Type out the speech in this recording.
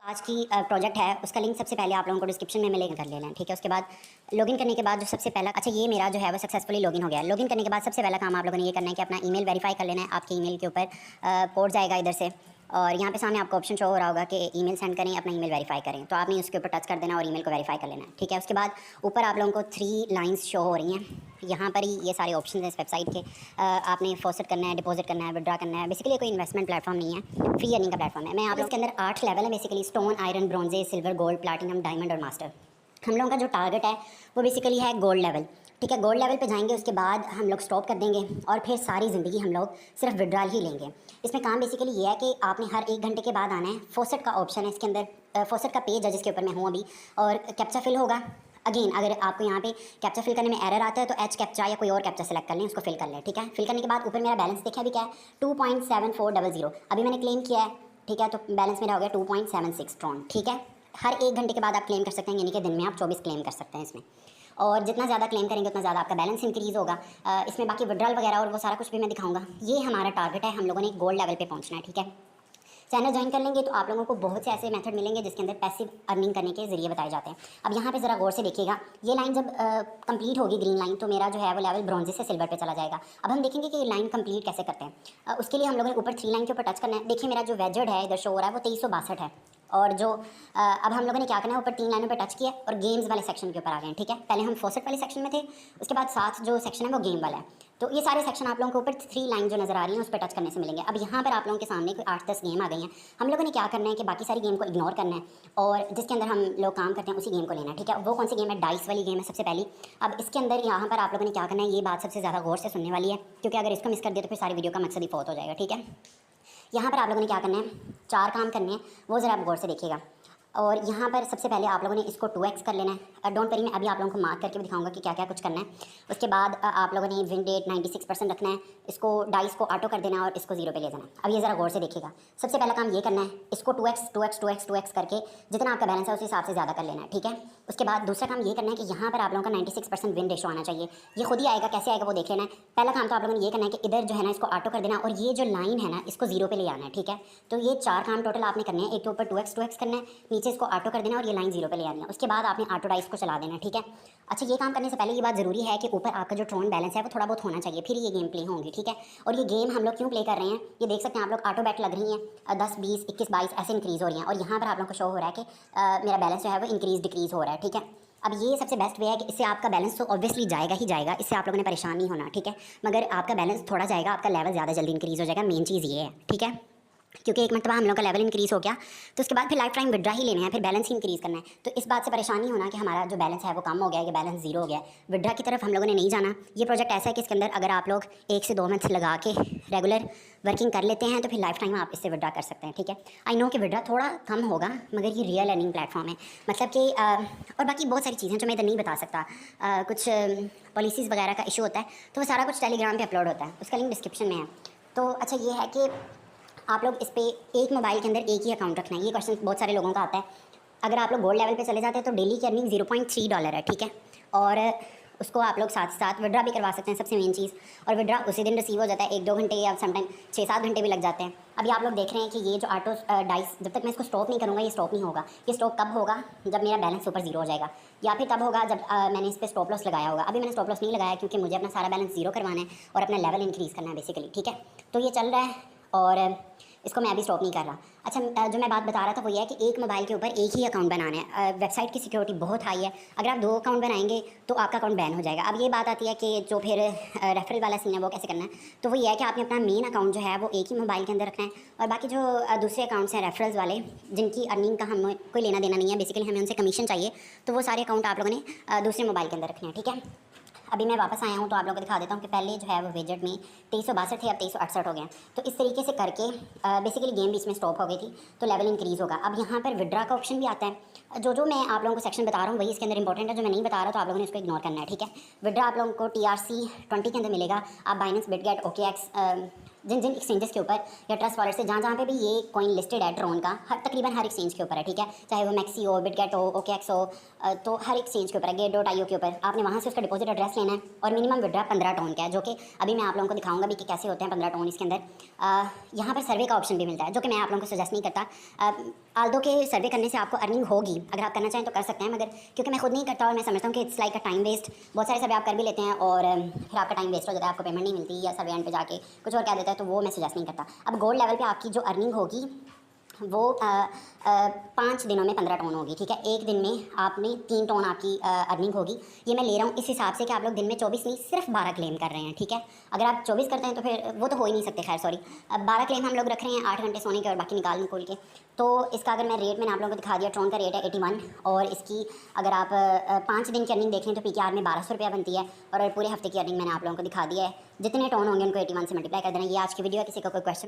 आज की प्रोजेक्ट है उसका लिंक सबसे पहले आप लोगों को डिस्क्रिप्शन में मिलेगा, कर लेना, ठीक है। उसके बाद लॉगिन करने के बाद जो सबसे पहला ये मेरा जो है वो सक्सेसफुली लॉगिन हो गया। लॉगिन करने के बाद सबसे पहला काम आप लोगों ने ये करना है कि अपना ईमेल वेरीफाई कर लेना है। आपके ईमेल के ऊपर पोर्ट जाएगा इधर से, और यहाँ पे सामने आपको ऑप्शन शो हो रहा होगा कि ईमेल सेंड करें, अपना ईमेल वेरीफाई करें, तो आपने उसके ऊपर टच कर देना और ईमेल को वेरीफाई कर लेना है, ठीक है। उसके बाद ऊपर आप लोगों को 3 लाइंस शो हो रही हैं, यहाँ पर ही ये सारे ऑप्शन हैं इस वेबसाइट के। आपने फॉसेट करना है, डिपॉजिट करना है, विड्रा करना है। बेसिकली कोई इन्वेस्टमेंट प्लेटफॉर्म नहीं है, फ्री अर्निंग का प्लेटफॉर्म है। मैं आप लोग के अंदर 8 लेवल है basically, stone, iron, bronze, silver, gold, platinum, diamond और मास्टर। हम लोगों का जो टारगेट है वो बेसिकली है गोल्ड लेवल, ठीक है। गोल्ड लेवल पे जाएंगे, उसके बाद हम लोग स्टॉप कर देंगे और फिर सारी ज़िंदगी हम लोग सिर्फ विड्रॉल ही लेंगे। इसमें काम बेसिकली ये है कि आपने हर 1 घंटे के बाद आना है। फॉसेट का ऑप्शन है इसके अंदर, फॉसेट का पेज है जिसके ऊपर मैं हूँ अभी, और कैप्चा फिल होगा। अगेन अगर आपको यहाँ पे कैप्चा फिल करने में एरर आता है तो एच कैप्चा या कोई और कैप्चा सेलेक्ट कर लें, उसको फिल कर लें, ठीक है। फिल करने के बाद ऊपर मेरा बैलेंस देखा अभी क्या है, 2.7400। अभी मैंने क्लेम किया है, ठीक है, तो बैलेंस मेरा हो गया 2.76 ट्रॉन, ठीक है। हर 1 घंटे के बाद आप क्लेम कर सकते हैं, यानी कि दिन में आप 24 क्लेम कर सकते हैं इसमें, और जितना ज़्यादा क्लेम करेंगे उतना ज़्यादा आपका बैलेंस इंक्रीज़ होगा। इसमें बाकी विड्रॉल वगैरह और वो सारा कुछ भी मैं दिखाऊंगा। ये हमारा टारगेट है, हम लोगों ने गोल्ड लेवल पे पहुंचना है, ठीक है। चैनल ज्वाइन कर लेंगे तो आप लोगों को बहुत से ऐसे मेथड मिलेंगे जिसके अंदर पैसिव अर्निंग करने के जरिए बताए जाते हैं। अब यहाँ पे ज़रा गौर से देखिएगा, ये लाइन जब कंप्लीट होगी ग्रीन लाइन, तो मेरा जो है वो लेवल ब्रॉन्जे से सिल्वर पे चला जाएगा। अब हम देखेंगे कि ये लाइन कंप्लीट कैसे करते हैं। उसके लिए हम लोगों ने ऊपर 3 लाइन के ऊपर टच करना है। देखिए मेरा जो वेजर्ड है इधर शो हो रहा है वो 2362 है, और जो अब हम लोगों ने क्या करना है, ऊपर 3 लाइनों पे टच किया और गेम्स वाले सेक्शन के ऊपर आ गए हैं, ठीक है। पहले हम फॉसेट वाले सेक्शन में थे, उसके बाद साथ जो सेक्शन है वो गेम वाला है। तो ये सारे सेक्शन आप लोगों को ऊपर 3 लाइन जो नज़र आ रही हैं उस पर टच करने से मिलेंगे। अब यहाँ पर आप लोगों के सामने कोई 8-10 गेम आ गई हैं। हम लोगों ने क्या करना है कि बाकी सारी गेम को इग्नोर करना है और जिसके अंदर हम लोग काम करते हैं उसी गेम को लेना है, ठीक है। वो कौन सी गेम है, डाइस वाली गेम है सबसे पहली। अब इसके अंदर यहाँ पर आप लोगों ने क्या करना है, ये बात सबसे ज़्यादा गौर से सुनने वाली है, क्योंकि अगर इसको मिस कर दिया तो फिर सारी वीडियो का मकसद ही फौत हो जाएगा, ठीक है। यहाँ पर आप लोगों ने क्या करना है, 4 काम करने हैं, वो ज़रा आप गौर से देखिएगा। और यहाँ पर सबसे पहले आप लोगों ने इसको 2x कर लेना है। डोंट वरी, मैं अभी आप लोगों को मार्क करके भी दिखाऊंगा कि क्या क्या कुछ करना है। उसके बाद आप लोगों ने विन डेट 96% रखना है, इसको डाइस को ऑटो कर देना है और इसको 0 पे ले जाना है। अब ये ज़रा गौर से देखिएगा, सबसे पहला काम ये करना है, इसको 2x करके जितना आपका बैलेंस है उस हिसाब से ज़्यादा कर लेना है, ठीक है। उसके बाद दूसरा काम ये करना है कि यहाँ पर आप लोगों का 96% विन रेशो आना चाहिए। ये खुद ही आएगा, कैसे आएगा वो देख लेना है। पहला काम तो आप लोगों ने ये करना है कि इधर जो है ना इसको ऑटो कर देना, और ये जो लाइन है ना इसको 0 पे ले आना है, ठीक है। तो ये 4 काम टोटल आपने करने हैं। एक के ऊपर 2x करना है, नीचे इसको ऑटो कर देना और ये लाइन 0 पे ले आनी है। उसके बाद आपने ऑटो डाइस को चला देना, ठीक है। अच्छा, ये काम करने से पहले ये बात ज़रूरी है कि ऊपर आपका जो ट्रॉन बैलेंस है वो थोड़ा बहुत होना चाहिए, फिर ये गेम प्ले होंगी, ठीक है। और ये गेम हम लोग क्यों प्ले कर रहे हैं, ये देख सकते हैं आप लोग, ऑटो बैट लग रही हैं 10, 20, 21, 22 ऐसे इंक्रीज़ हो रही हैं, और यहाँ पर आप लोग को शो हो रहा है कि मेरा बैलेंस जो है वो इंक्रीज़ डिक्रीज़ हो रहा है, ठीक है। अब ये सबसे बेस्ट वे है कि इससे आपका बैलेंस तो ऑब्वियसली जाएगा ही जाएगा, इससे आप लोगों ने परेशान नहीं होना, ठीक है। मगर आपका बैलेंस थोड़ा जाएगा, आपका लेवल ज़्यादा जल्दी इंक्रीज़ हो जाएगा। मेन चीज़ ये है, ठीक है, क्योंकि एक मरतबा हम लोग का लेवल इंक्रीज़ हो गया तो उसके बाद फिर लाइफ टाइम विड्रा ही लेने हैं, फिर बैलेंस ही इंक्रीज़ करना है। तो इस बात से परेशान नहीं होना कि हमारा जो बैलेंस है वो कम हो गया है, कि बैलेंस 0 हो गया है। विड्रा की तरफ हम लोगों ने नहीं जाना। ये प्रोजेक्ट ऐसा है कि इसके अंदर अगर आप लोग 1 से 2 मंथ लगा के रेगुलर वर्किंग कर लेते हैं तो फिर लाइफ टाइम आप इससे विड्रा कर सकते हैं, ठीक है। आई नो कि विड्रा थोड़ा कम होगा, मगर ये रियल अर्निंग प्लेटफॉर्म है, मतलब कि और बाकी बहुत सारी चीज़ें जो मैं इधर नहीं बता सकता। कुछ पॉलिसीज़ वगैरह का इशू होता है तो वो सारा कुछ टेलीग्राम पर अपलोड होता है, उसका लिंक डिस्क्रिप्शन में है। तो अच्छा, ये है कि आप लोग इस पर एक मोबाइल के अंदर एक ही अकाउंट रखना है। ये क्वेश्चन बहुत सारे लोगों का आता है। अगर आप लोग गोल्ड लेवल पे चले जाते हैं तो डेली की अर्निंग $0.3 है, ठीक है। और उसको आप लोग साथ साथ विड्रा भी करवा सकते हैं, सबसे मेन चीज़। और विड्रा उसी दिन रिसीव हो जाता है, 1-2 घंटे या समटाइम 6-7 घंटे भी लग जाते हैं। अभी आप लोग देख रहे हैं कि ये जो ऑटो डाइस, जब तक मैं इसको स्टॉप नहीं करूँगा ये स्टॉप नहीं होगा। ये स्टॉप कब होगा, जब मेरा बैलेंस ऊपर 0 हो जाएगा, या फिर तब होगा जब मैंने इस पर स्टॉप लॉस लगाया होगा। अभी मैंने स्टॉप लॉस नहीं लगाया क्योंकि मुझे अपना सारा बैलेंस 0 करवाना है और अपना लेवल इंक्रीज़ करना है बेसिकली, ठीक है। तो ये चल रहा है और इसको मैं अभी स्टॉप नहीं कर रहा। अच्छा, जो मैं बात बता रहा था वो ये है कि एक मोबाइल के ऊपर एक ही अकाउंट बनाना है। वेबसाइट की सिक्योरिटी बहुत हाई है, अगर आप 2 अकाउंट बनाएंगे तो आपका अकाउंट बैन हो जाएगा। अब ये बात आती है कि जो फिर रेफरल वाला सीन है वो कैसे करना है। तो वो ये है कि आपने अपना मेन अकाउंट जो है वो एक ही मोबाइल के अंदर रखना है, और बाकी जो दूसरे अकाउंट्स हैं रेफरल्स वाले, जिनकी अर्निंग का हमें कोई लेना देना नहीं है, बेसिकली हमें उनसे कमीशन चाहिए, तो वो सारे अकाउंट आप लोगों ने दूसरे मोबाइल के अंदर रखने हैं, ठीक है। अभी मैं वापस आया हूँ तो आप लोगों को दिखा देता हूँ कि पहले जो है वो विजेट में 2362 थे, अब 2368 हो गए। तो इस तरीके से करके बेसिकली गेम बीच में स्टॉप हो गई थी, तो लेवल इंक्रीज़ होगा। अब यहाँ पर विड्रा का ऑप्शन भी आता है। जो मैं आप लोगों को सेक्शन बता रहा हूँ वही इसके अंदर इंपॉर्टेंट है, जो मैं नहीं बता रहा तो आप लोगों ने उसको इग्नोर करना है, ठीक है। विड्रा आप लोगों को TRC 20 के अंदर मिलेगा। आप बाइनेंस, बिटगेट, OKX जिन जिन एक्सचेंजेस के ऊपर या ट्रस्ट वॉलेट से जहाँ पे भी ये कॉइन लिस्टेड है ट्रोन का, तकरीबन हर एक्सचेंज के ऊपर है, ठीक है, चाहे वो मैक्सी हो, बिटगेट हो, ओकेएक्स हो, तो हर एक्सचेंज के ऊपर है, गेट.io के ऊपर आपने वहाँ से उसका डिपॉजिट एड्रेस लेना है और मिनिमम विड्रा 15 टोन का है, जो कि अभी मैं आप लोगों को दिखाऊंगा भी कि कैसे होते हैं 15 टोन इसके अंदर। यहाँ पर सर्वे का ऑप्शन भी मिलता है, जो कि मैं आप लोगों को सजेस्ट नहीं करता। आल्दो के सर्वे करने से आपको अर्निंग होगी, अगर आप करना चाहें तो कर सकते हैं, मगर क्योंकि मैं खुद नहीं करता और मैं समझता हूँ कि it's like a time waste. बहुत सारे सर्वे आप कर भी लेते हैं और फिर आपका टाइम वेस्ट हो जाता है, आपको पेमेंट नहीं मिलती या सर्वे एंड पे जाके कुछ और कह देता है, तो वो मैं सजेस्ट नहीं करता। अब गोल्ड लेवल पे आपकी जो अर्निंग होगी वो 5 दिनों में 15 टोन होगी, ठीक है, एक दिन में आपने 3 टोन आपकी अर्निंग होगी। ये मैं ले रहा हूँ इस हिसाब से कि आप लोग दिन में 24 नहीं सिर्फ 12 क्लेम कर रहे हैं, ठीक है। अगर आप 24 करते हैं तो फिर वो तो हो ही नहीं सकते, खैर सॉरी। अब 12 क्लेम हम लोग रख रहे हैं 8 घंटे सोने के और बाकी निकाल के। तो इसका अगर मैं रेट मैंने आप लोगों को दिखा दिया, ट्रोन का रेट है 81 और इसकी अगर आप 5 दिन की अर्निंग देखें तो PKR में 1200 रुपया बनती है और पूरे हफ्ते की अर्निंग मैंने आप लोगों को दिखा दिया है। जितने टोन होंगे उनको 81 से मल्टीप्लाई कर देना। ये आज की वीडियो है, किसी का कोई क्वेश्चन